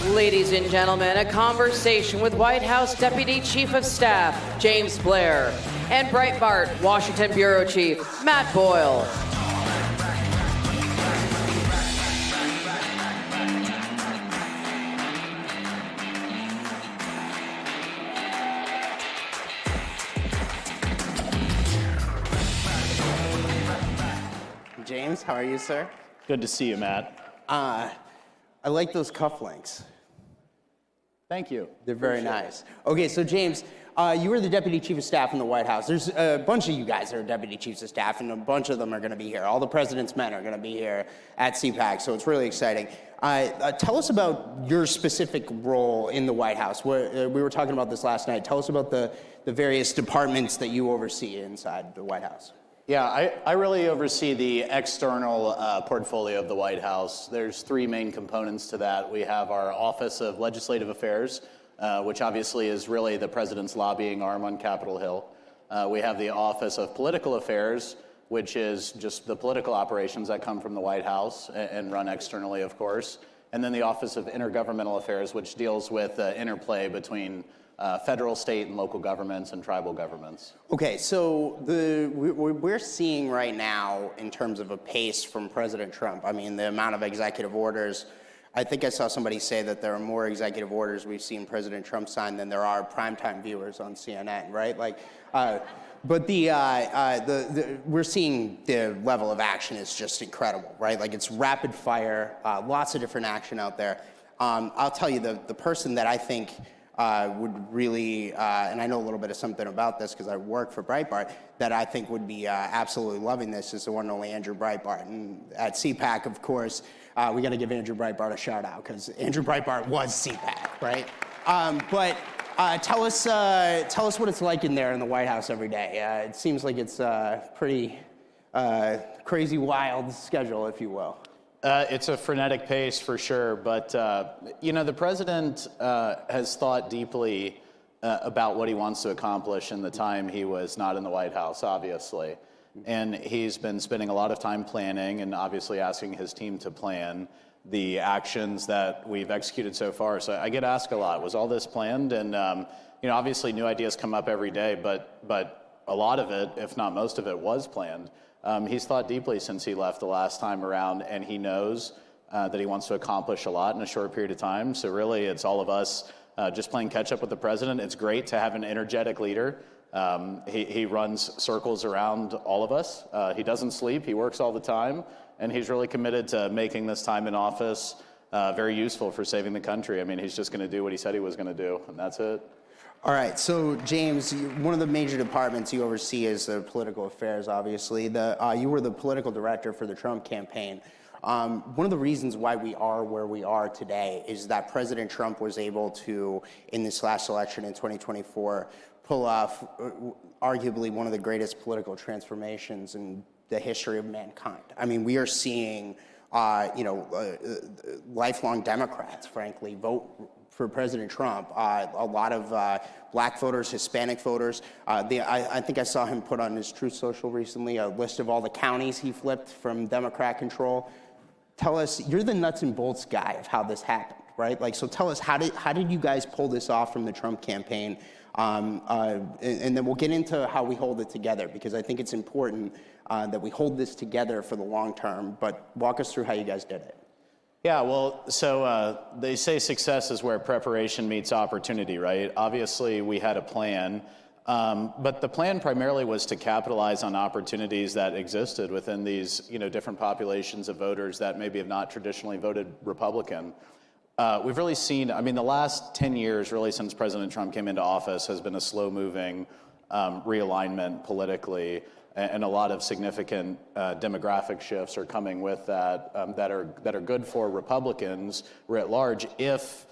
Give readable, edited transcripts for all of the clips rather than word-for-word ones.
Ladies and gentlemen, a conversation with White House Deputy Chief of Staff James Blair and Breitbart Washington Bureau Chief Matt Boyle. James, how are you, sir? Good to see you, Matt. I like those cufflinks. Thank you. They're very nice. Okay, so James, you were the Deputy Chief of Staff in the White House. There's a bunch of you guys that are Deputy Chiefs of Staff, and a bunch of them are going to be here. All the President's men are going to be here at CPAC, so it's really exciting. Tell us about your specific role in the White House. We were talking about this last night. Tell us about the various departments that you oversee inside the White House. Yeah, I really oversee the external portfolio of the White House. There's three main components to that. We have our Office of Legislative Affairs, which obviously is really the president's lobbying arm on Capitol Hill. We have the Office of Political Affairs, which is just the political operations that come from the White House and run externally, of course. And then the Office of Intergovernmental Affairs, which deals with interplay between federal, state, and local governments and tribal governments. Okay, so we're seeing right now, in terms of a pace from President Trump, I mean, the amount of executive orders, I think I saw somebody say that there are more executive orders we've seen President Trump sign than there are primetime viewers on CNN, right? Like, but we're seeing the level of action is just incredible, right? Like, it's rapid fire, lots of different action out there. I'll tell you, the person that I think would really, and I know a little bit of something about this because I work for Breitbart, that I think would be absolutely loving this is the one and only Andrew Breitbart. And at CPAC, of course, we got to give Andrew Breitbart a shout out because Andrew Breitbart was CPAC, right? But tell us what it's like in there in the White House every day. It seems like it's a pretty crazy, wild schedule, if you will. It's a frenetic pace for sure, but you know, the president has thought deeply about what he wants to accomplish in the time he was not in the White House, obviously. And he's been spending a lot of time planning and obviously asking his team to plan the actions that we've executed so far. So I get asked a lot, was all this planned? And you know, obviously new ideas come up every day, but a lot of it, if not most of it, was planned. He's thought deeply since he left the last time around, and he knows that he wants to accomplish a lot in a short period of time. So really, it's all of us just playing catch up with the president. It's great to have an energetic leader. He runs circles around all of us. He doesn't sleep. He works all the time, and he's really committed to making this time in office very useful for saving the country. I mean, he's just going to do what he said he was going to do, and that's it. All right, so James, one of the major departments you oversee is the political affairs, obviously. You were the political director for the Trump campaign. One of the reasons why we are where we are today is that President Trump was able to, in this last election in 2024, pull off arguably one of the greatest political transformations in the history of mankind. I mean, we are seeing, lifelong Democrats, frankly, vote for President Trump. A lot of black voters, Hispanic voters. I think I saw him put on his Truth Social recently a list of all the counties he flipped from Democrat control. Tell us, you're the nuts and bolts guy of how this happened, right? Like, so tell us, how did you guys pull this off from the Trump campaign? And then we'll get into how we hold it together, because I think it's important that we hold this together for the long term. But walk us through how you guys did it. Yeah, well, so they say success is where preparation meets opportunity, right? Obviously, we had a plan, but the plan primarily was to capitalize on opportunities that existed within these, different populations of voters that maybe have not traditionally voted Republican. We've really seen, I mean, the last 10 years, really since President Trump came into office, has been a slow-moving realignment politically. And a lot of significant demographic shifts are coming with that that are good for Republicans writ large if,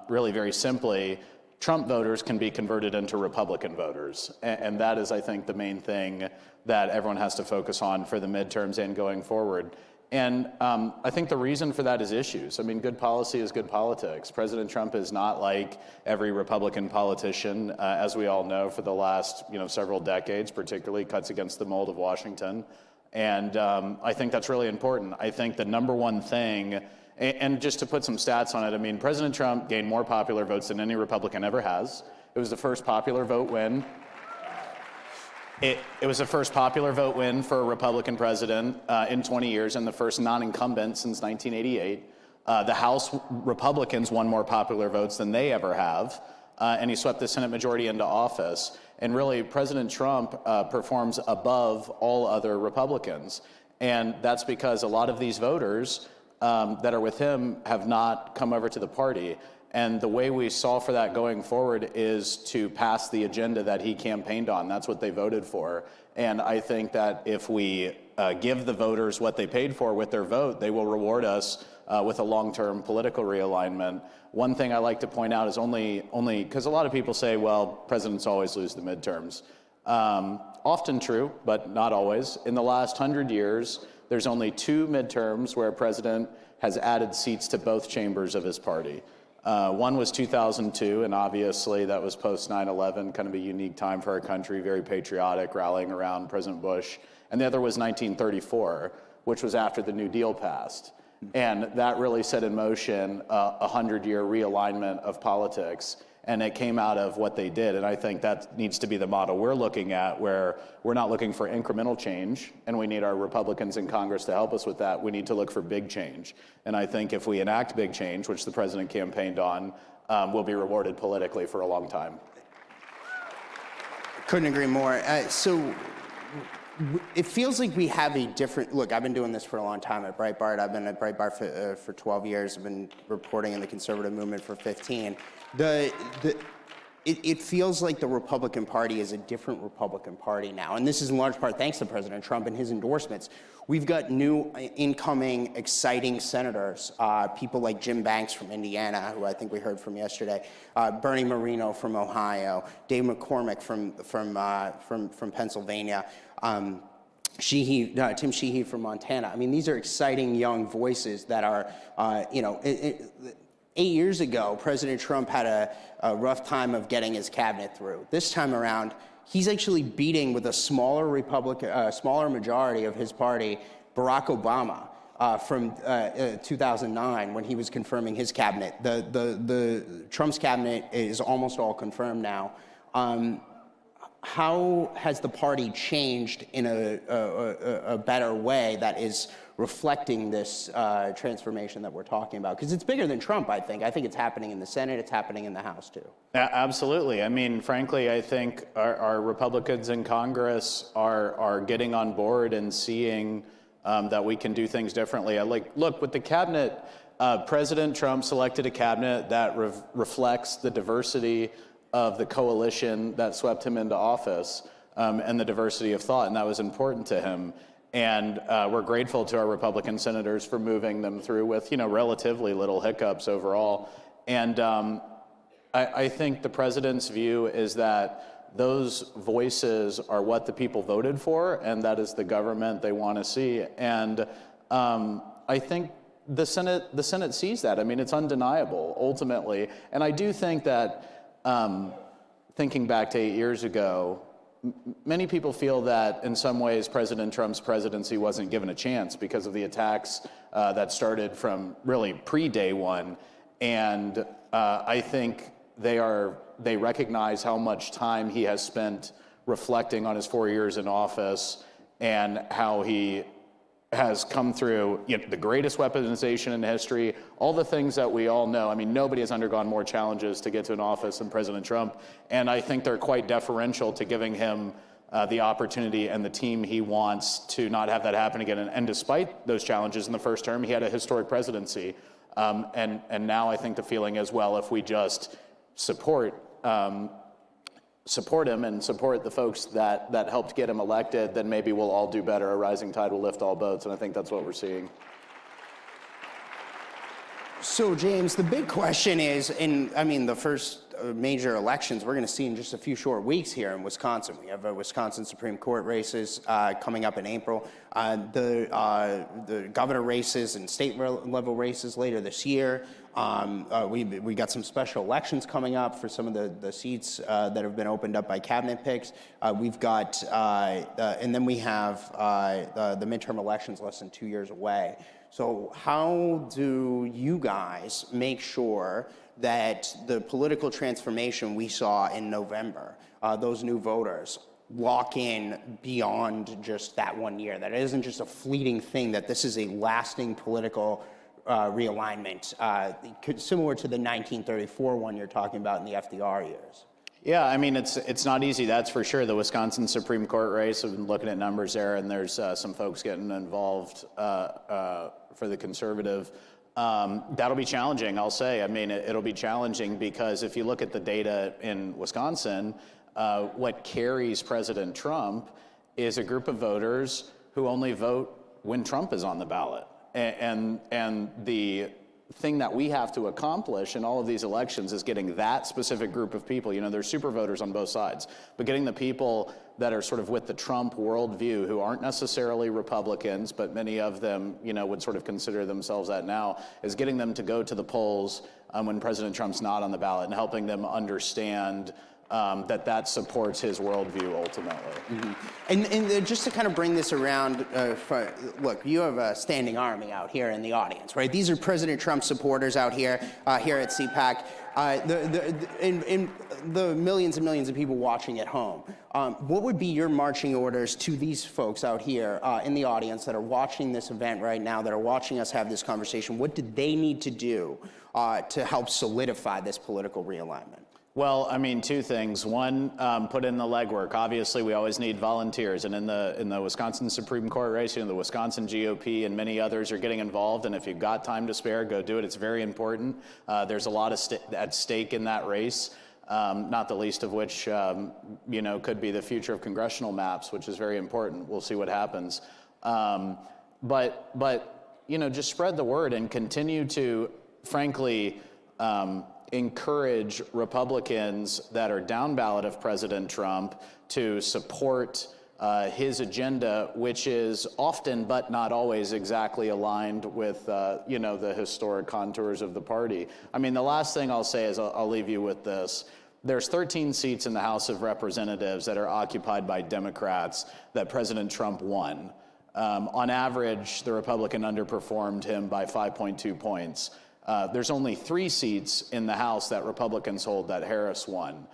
really very simply, Trump voters can be converted into Republican voters. And that is, I think, the main thing that everyone has to focus on for the midterms and going forward. And I think the reason for that is issues. I mean, good policy is good politics. President Trump is not like every Republican politician, as we all know, for the last several decades, particularly cuts against the mold of Washington. And I think that's really important. I think the number one thing And just to put some stats on it, I mean, President Trump gained more popular votes than any Republican ever has. It was the first popular vote win. It was the first popular vote win for a Republican president in 20 years and the first non-incumbent since 1988. The House Republicans won more popular votes than they ever have, and he swept the Senate majority into office. And really, President Trump performs above all other Republicans. And that's because a lot of these voters that are with him have not come over to the party. And the way we solve for that going forward is to pass the agenda that he campaigned on. That's what they voted for. And I think that if we give the voters what they paid for with their vote, they will reward us with a long-term political realignment. One thing I like to point out is only because a lot of people say, well, presidents always lose the midterms. Often true, but not always. In the last 100 years, there's only 2 midterms where a president has added seats to both chambers of his party. One was 2002, and obviously that was post 9/11, kind of a unique time for our country, very patriotic, rallying around President Bush. And the other was 1934, which was after the New Deal passed. And that really set in motion a 100-year realignment of politics. And it came out of what they did. And I think that needs to be the model we're looking at, where we're not looking for incremental change, and we need our Republicans in Congress to help us with that. We need to look for big change. And I think if we enact big change, which the president campaigned on, we'll be rewarded politically for a long time. Couldn't agree more. It feels like we have a different look. I've been doing this for a long time at Breitbart. I've been at Breitbart for 12 years. I've been reporting in the conservative movement for 15. It feels like the Republican Party is a different Republican Party now, and this is in large part thanks to President Trump and his endorsements. We've got new incoming exciting senators, people like Jim Banks from Indiana, who I think we heard from yesterday, Bernie Moreno from Ohio, Dave McCormick from Pennsylvania. Tim Sheehy from Montana. I mean, these are exciting young voices that are, 8 years ago, President Trump had a rough time of getting his cabinet through. This time around, he's actually beating with a smaller smaller majority of his party, Barack Obama from 2009 when he was confirming his cabinet. The Trump's cabinet is almost all confirmed now. How has the party changed in a better way that is reflecting this transformation that we're talking about? Because it's bigger than Trump, I think. I think it's happening in the Senate. It's happening in the House, too. Absolutely. I mean, frankly, I think our Republicans in Congress are getting on board and seeing that we can do things differently. Look, with the cabinet, President Trump selected a cabinet that reflects the diversity of the coalition that swept him into office and the diversity of thought, and that was important to him. And we're grateful to our Republican senators for moving them through with, relatively little hiccups overall. And I think the president's view is that those voices are what the people voted for, and that is the government they want to see. And I think the Senate sees that. I mean, it's undeniable, ultimately. And I do think that thinking back to 8 years ago, many people feel that in some ways President Trump's presidency wasn't given a chance because of the attacks that started from really pre-day one. And I think they recognize how much time he has spent reflecting on his 4 years in office and how he has come through the greatest weaponization in history, all the things that we all know. I mean, nobody has undergone more challenges to get to an office than President Trump, and I think they're quite deferential to giving him the opportunity and the team he wants to not have that happen again. And despite those challenges in the first term, he had a historic presidency. And now I think the feeling is, well, if we just support him and support the folks that helped get him elected, then maybe we'll all do better. A rising tide will lift all boats, and I think that's what we're seeing. So, James, the big question is, the first major elections we're going to see in just a few short weeks here in Wisconsin. We have Wisconsin Supreme Court races coming up in April, the governor races and state level races later this year. We got some special elections coming up for some of the seats that have been opened up by cabinet picks. We've got, and then we have the midterm elections less than 2 years away. So how do you guys make sure that the political transformation we saw in November, those new voters, lock in beyond just that 1 year, that it isn't just a fleeting thing, that this is a lasting political realignment, similar to the 1934 one you're talking about in the FDR years? Yeah, I mean, it's not easy, that's for sure. The Wisconsin Supreme Court race, I've been looking at numbers there, and there's some folks getting involved for the conservative. That'll be challenging, I'll say. I mean, it'll be challenging because if you look at the data in Wisconsin, what carries President Trump is a group of voters who only vote when Trump is on the ballot. And the thing that we have to accomplish in all of these elections is getting that specific group of people. You know, there's super voters on both sides, but getting the people that are sort of with the Trump worldview, who aren't necessarily Republicans, but many of them, you know, would sort of consider themselves that now, is getting them to go to the polls when President Trump's not on the ballot and helping them understand that supports his worldview ultimately. Mm-hmm. And just to kind of bring this around, look, you have a standing army out here in the audience, right? These are President Trump supporters out here, here at CPAC. In the millions and millions of people watching at home, what would be your marching orders to these folks out here in the audience that are watching this event right now, that are watching us have this conversation? What do they need to do to help solidify this political realignment? Well, I mean, two things. One, put in the legwork. Obviously, we always need volunteers, and in the Wisconsin Supreme Court race, you know, the Wisconsin GOP and many others are getting involved. And if you've got time to spare, go do it. It's very important. There's a lot at stake in that race, not the least of which, you know, could be the future of congressional maps, which is very important. We'll see what happens. But you know, just spread the word and continue to, frankly, encourage Republicans that are down ballot of President Trump to support his agenda, which is often but not always exactly aligned with you know, the historic contours of the party. I mean, the last thing I'll say is I'll leave you with this. There's 13 seats in the House of Representatives that are occupied by Democrats that President Trump won. On average, the Republican underperformed him by 5.2 points. There's only 3 seats in the House that Republicans hold that Harris won.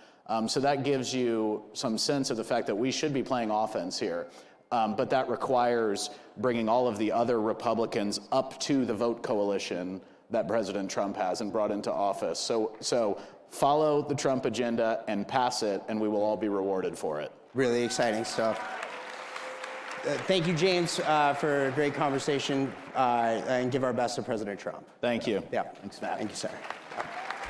So that gives you some sense of the fact that we should be playing offense here. But that requires bringing all of the other Republicans up to the vote coalition that President Trump has and brought into office. So follow the Trump agenda and pass it, and we will all be rewarded for it. Really exciting stuff. Thank you, James, for a great conversation, and give our best to President Trump. Thank you. Yeah. Thanks, Matt. Thank you, sir.